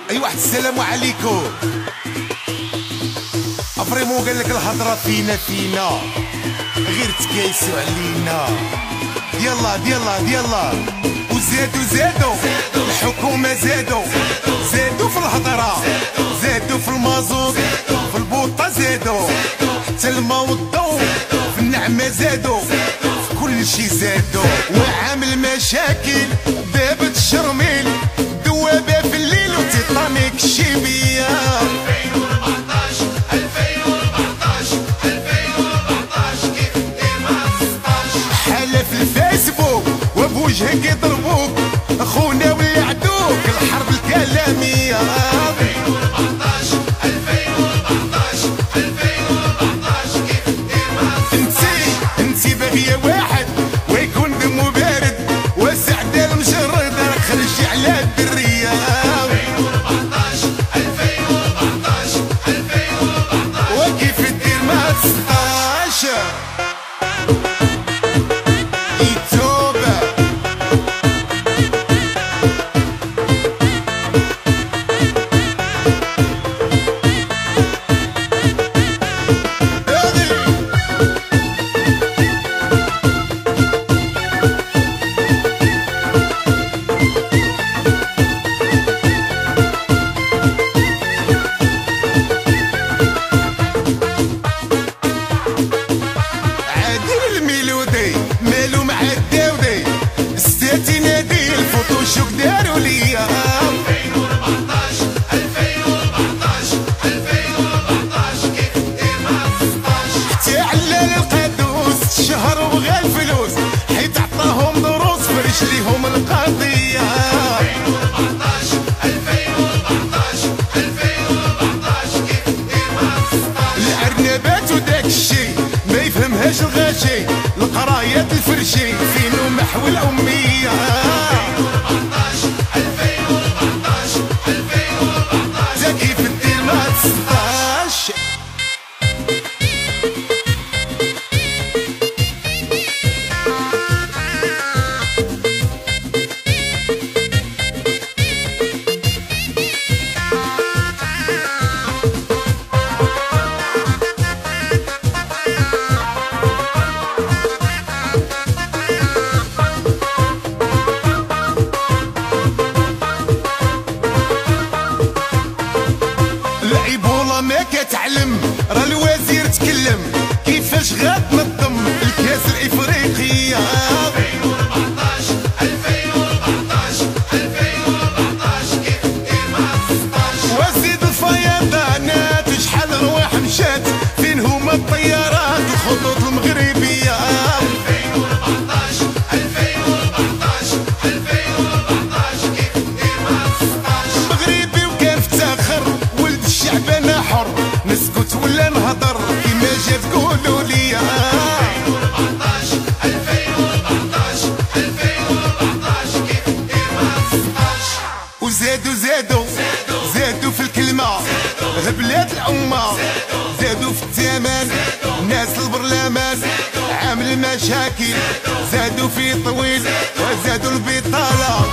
اي واحد السلام عليكم. افريمون قال لك الهضره فينا غير تكايسوا علينا. يلا وزادوا الحكومه زادوا في الهضره، زادوا في المازوت، في البوطه زادوا، حتى الماء والضوء في النعمه زادوا، في كل شي زادوا. وعامل مشاكل باب الشرميل، دوابه في الليل وتيطانيك الشيبيه. 2014 كيف دير مع 16 حالة في الفيسبوك وبوجهك يضربوك، اخونا ولا عدوك الحرب الكلاميه. 2014 كيف دير مع 16 انتي باغيه واحد ويكون دمو بارد، وسعد المشرد راك خرجي على الدريه. 2014 وكيف دير مع 16 يتوبه. مالو مع الداودي الساتي نادي الفوتوشوك داروا ليا. 2014 كيف دير مع 16 حتى علال القادوس شهر وبغى الفلوس، حيت عطاهم دروس فرش ليهم القضيه. 2014 كيف دير مع 16 الارنبات وداك الشي ما يفهمهاش الغاشي، القرايات الفرشي فينو محو الأمية. 2014 تا كيف دير مع 16 العيبوله ما كتعلم، راه الوزير تكلم كيفاش غتنظم الكاس الافريقيه. 2014 كيف دير مع 16 وزيد الفيضانات شحال رواح مشات، فين هما الطيارات الخطوط المغربيه. 2014 كيف دير مع 16 مغربي وكان افتخر ولد الشعب انا حر، نسكت ولا نهضر كيما جا تقولوا ليا. 2014 كيف دير مع 16 وزادوا في الكلمه، بلاد الامه زادوا في الثمن، ناس البرلمان عامل مشاكل، زادوا في طويل وزادوا البطاله.